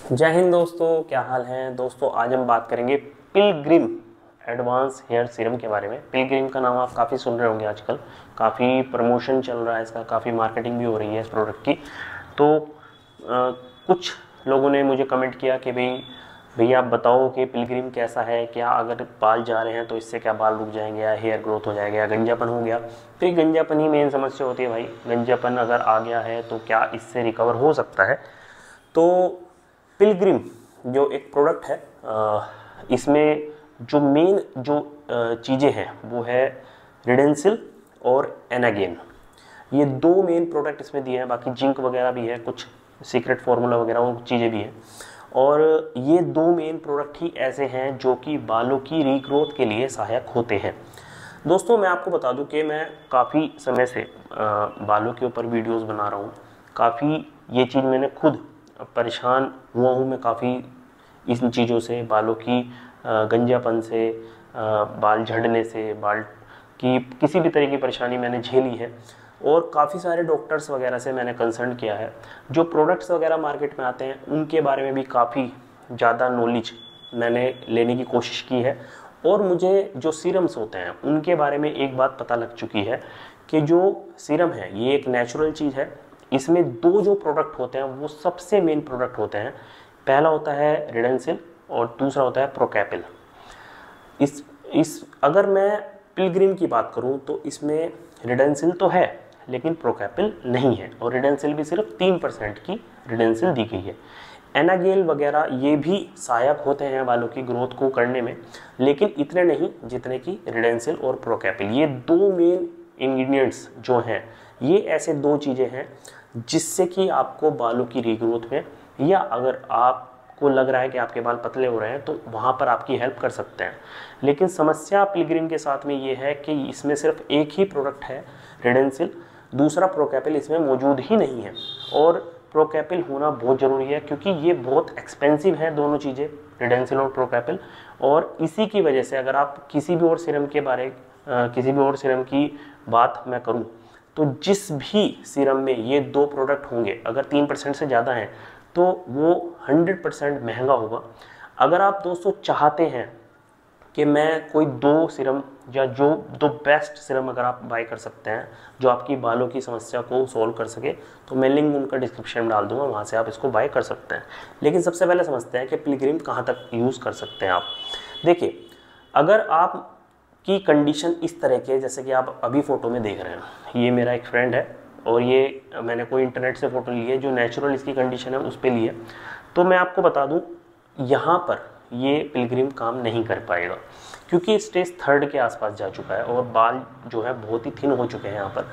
जय हिंद दोस्तों, क्या हाल है दोस्तों। आज हम बात करेंगे पिलग्रिम एडवांस हेयर सीरम के बारे में। पिलग्रिम का नाम आप काफ़ी सुन रहे होंगे आजकल, काफ़ी प्रमोशन चल रहा है इसका, काफ़ी मार्केटिंग भी हो रही है इस प्रोडक्ट की। तो कुछ लोगों ने मुझे कमेंट किया कि भैया आप बताओ कि पिलग्रिम कैसा है, क्या अगर बाल जा रहे हैं तो इससे क्या बाल रुक जाएंगे या हेयर ग्रोथ हो जाएगा या गंजापन हो गया। तो ये गंजापन ही मेन समस्या होती है भाई। गंजापन अगर आ गया है तो क्या इससे रिकवर हो सकता है। तो पिलग्रिम जो एक प्रोडक्ट है, इसमें जो मेन जो चीज़ें हैं वो है रिडेंसिल और एनागेन। ये दो मेन प्रोडक्ट इसमें दिए हैं, बाकी जिंक वगैरह भी है, कुछ सीक्रेट फार्मूला वगैरह वो चीज़ें भी हैं। और ये दो मेन प्रोडक्ट ही ऐसे हैं जो कि बालों की रीग्रोथ के लिए सहायक होते हैं। दोस्तों मैं आपको बता दूं कि मैं काफ़ी समय से बालों के ऊपर वीडियोस बना रहा हूँ। काफ़ी ये चीज़ मैंने खुद परेशान हुआ हूँ मैं काफ़ी इन चीज़ों से, बालों की गंजापन से, बाल झड़ने से, बाल की किसी भी तरह की परेशानी मैंने झेली है। और काफ़ी सारे डॉक्टर्स वगैरह से मैंने कंसल्ट किया है। जो प्रोडक्ट्स वगैरह मार्केट में आते हैं उनके बारे में भी काफ़ी ज़्यादा नॉलेज मैंने लेने की कोशिश की है। और मुझे जो सीरम्स होते हैं उनके बारे में एक बात पता लग चुकी है कि जो सीरम है ये एक नेचुरल चीज़ है। इसमें दो जो प्रोडक्ट होते हैं वो सबसे मेन प्रोडक्ट होते हैं। पहला होता है रिडेंसिल और दूसरा होता है प्रोकैपिल। इस अगर मैं पिलग्रिम की बात करूं तो इसमें रिडेंसिल तो है लेकिन प्रोकैपिल नहीं है, और रिडेंसिल भी सिर्फ 3% की रिडेंसिल दी गई है। एनागेल वगैरह ये भी सहायक होते हैं बालों की ग्रोथ को करने में, लेकिन इतने नहीं जितने कि रिडेंसिल और प्रोकैपिल। ये दो मेन इंग्रेडिएंट्स जो हैं ये ऐसे दो चीज़ें हैं जिससे कि आपको बालों की रीग्रोथ में, या अगर आपको लग रहा है कि आपके बाल पतले हो रहे हैं तो वहाँ पर आपकी हेल्प कर सकते हैं। लेकिन समस्या पिलग्रिम के साथ में ये है कि इसमें सिर्फ एक ही प्रोडक्ट है रिडेंसिल, दूसरा प्रोकैपिल इसमें मौजूद ही नहीं है। और प्रोकैपिल होना बहुत ज़रूरी है क्योंकि ये बहुत एक्सपेंसिव है दोनों चीज़ें, रिडेंसिल और प्रोकैपिल। और इसी की वजह से अगर आप किसी भी और सीरम के बारे किसी भी और सीरम की बात मैं करूं तो जिस भी सीरम में ये दो प्रोडक्ट होंगे, अगर 3% से ज़्यादा हैं तो वो 100% महंगा होगा। अगर आप दोस्तों चाहते हैं कि मैं कोई दो सीरम या जो दो बेस्ट सीरम अगर आप बाय कर सकते हैं जो आपकी बालों की समस्या को सॉल्व कर सके, तो मैं लिंक उनका डिस्क्रिप्शन में डाल दूंगा, वहाँ से आप इसको बाय कर सकते हैं। लेकिन सबसे पहले समझते हैं कि पिलग्रिम कहाँ तक यूज़ कर सकते हैं आप। देखिए, अगर आप की कंडीशन इस तरह की है जैसे कि आप अभी फ़ोटो में देख रहे हैं, ये मेरा एक फ्रेंड है और ये मैंने कोई इंटरनेट से फ़ोटो ली है, जो नेचुरल इसकी कंडीशन है उस पर ली है। तो मैं आपको बता दूं यहाँ पर ये पिलग्रिम काम नहीं कर पाएगा क्योंकि स्टेज 3 के आसपास जा चुका है और बाल जो है बहुत ही थिन हो चुके हैं यहाँ पर।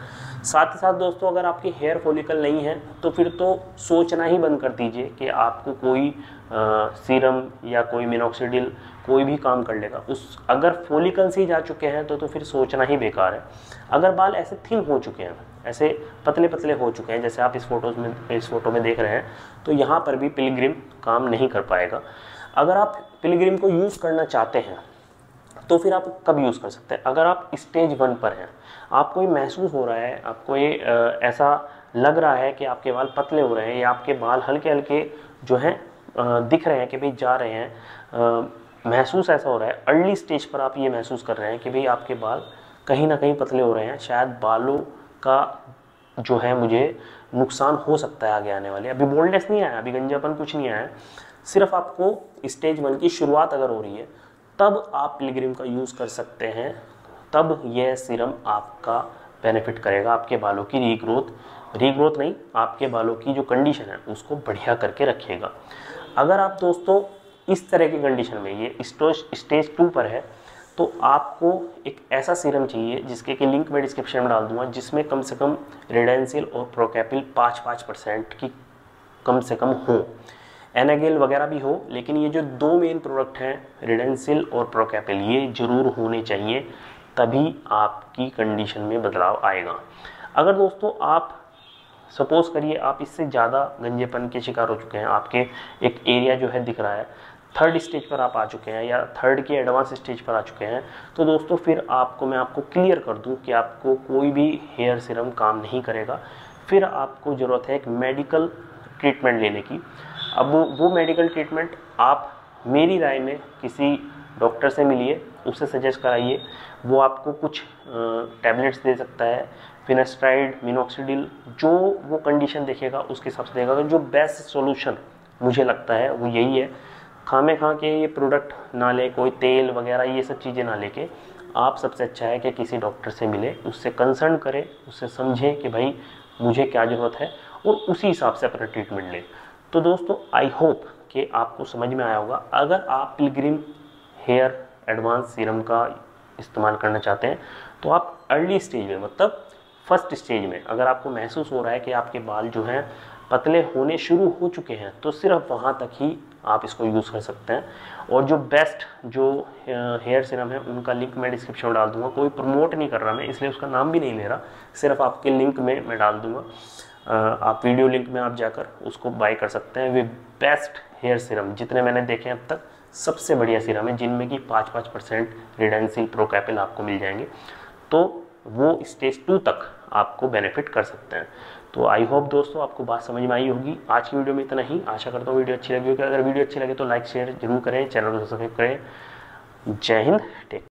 साथ ही साथ दोस्तों अगर आपकी हेयर फॉलिकल नहीं है तो फिर तो सोचना ही बंद कर दीजिए कि आपको कोई सीरम या कोई मिनॉक्सिडिल कोई भी काम कर लेगा। उस अगर फॉलिकल्स ही जा चुके हैं तो फिर सोचना ही बेकार है। अगर बाल ऐसे थिन हो चुके हैं, ऐसे पतले पतले हो चुके हैं जैसे आप इस फोटो में देख रहे हैं, तो यहाँ पर भी पिलग्रिम काम नहीं कर पाएगा। अगर आप पिलग्रिम को यूज़ करना चाहते हैं तो फिर आप कब यूज़ कर सकते हैं? अगर आप स्टेज 1 पर हैं, आपको ये महसूस हो रहा है, आपको ये ऐसा लग रहा है कि आपके बाल पतले हो रहे हैं या आपके बाल हल्के हल्के जो हैं दिख रहे हैं कि भाई जा रहे हैं, महसूस ऐसा हो रहा है, अर्ली स्टेज पर आप ये महसूस कर रहे हैं कि भाई आपके बाल कहीं ना कहीं पतले हो रहे हैं, शायद बालों का जो है मुझे नुकसान हो सकता है आगे आने वाले। अभी बोल्डनेस नहीं आया, अभी गंजापन कुछ नहीं आया है, सिर्फ आपको स्टेज 1 की शुरुआत अगर हो रही है तब आप पिलग्रिम का यूज़ कर सकते हैं। तब यह सीरम आपका बेनिफिट करेगा, आपके बालों की रीग्रोथ नहीं, आपके बालों की जो कंडीशन है उसको बढ़िया करके रखेगा। अगर आप दोस्तों इस तरह की कंडीशन में ये स्टेज 2 पर है तो आपको एक ऐसा सीरम चाहिए जिसके कि लिंक मैं डिस्क्रिप्शन में डाल दूंगा, जिसमें कम से कम रिडेंसिल और प्रोकैपिल 5% की कम से कम हो, एनागेल वगैरह भी हो, लेकिन ये जो दो मेन प्रोडक्ट हैं रिडेंसिल और प्रोकैपिल ये ज़रूर होने चाहिए, तभी आपकी कंडीशन में बदलाव आएगा। अगर दोस्तों आप सपोज़ करिए आप इससे ज़्यादा गंजेपन के शिकार हो चुके हैं, आपके एक एरिया जो है दिख रहा है, 3rd स्टेज पर आप आ चुके हैं या 3rd के एडवांस स्टेज पर आ चुके हैं, तो दोस्तों फिर मैं आपको क्लियर कर दूं कि आपको कोई भी हेयर सीरम काम नहीं करेगा। फिर आपको ज़रूरत है एक मेडिकल ट्रीटमेंट लेने की। अब वो मेडिकल ट्रीटमेंट आप मेरी राय में किसी डॉक्टर से मिलिए, उससे सजेस्ट कराइए। वो आपको कुछ टैबलेट्स दे सकता है, फिनेस्ट्राइड, मिनॉक्सिडिल, जो वो कंडीशन देखेगा उसके हिसाब से देगा। जो बेस्ट सॉल्यूशन मुझे लगता है वो यही है। खामे खा के ये प्रोडक्ट ना ले, कोई तेल वगैरह ये सब चीज़ें ना लेके आप सबसे अच्छा है कि किसी डॉक्टर से मिले, उससे कंसल्ट करें, उससे समझें कि भाई मुझे क्या ज़रूरत है और उसी हिसाब से अपना ट्रीटमेंट लें। तो दोस्तों आई होप कि आपको समझ में आया होगा। अगर आप पिलग्रिम हेयर एडवांस सीरम का इस्तेमाल करना चाहते हैं तो आप अर्ली स्टेज में, मतलब फर्स्ट स्टेज में, अगर आपको महसूस हो रहा है कि आपके बाल जो हैं पतले होने शुरू हो चुके हैं, तो सिर्फ वहाँ तक ही आप इसको यूज़ कर सकते हैं। और जो बेस्ट जो हेयर सीरम है उनका लिंक मैं डिस्क्रिप्शन में डाल दूंगा। कोई प्रमोट नहीं कर रहा मैं, इसलिए उसका नाम भी नहीं ले रहा, सिर्फ आपके लिंक में मैं डाल दूंगा। आप वीडियो लिंक में आप जाकर उसको बाय कर सकते हैं। वे बेस्ट हेयर सीरम जितने मैंने देखे अब तक सबसे बढ़िया सीरम है, जिनमें कि 5% रिडेंसिल प्रोकैपिल आपको मिल जाएंगे, तो वो स्टेज 2 तक आपको बेनिफिट कर सकते हैं। तो आई होप दोस्तों आपको बात समझ में आई होगी। आज की वीडियो में इतना ही, आशा करता हूँ वीडियो अच्छी लगी होगी। अगर वीडियो अच्छी लगे तो लाइक शेयर जरूर करें, चैनल को सब्सक्राइब करें। जय हिंद, टेक।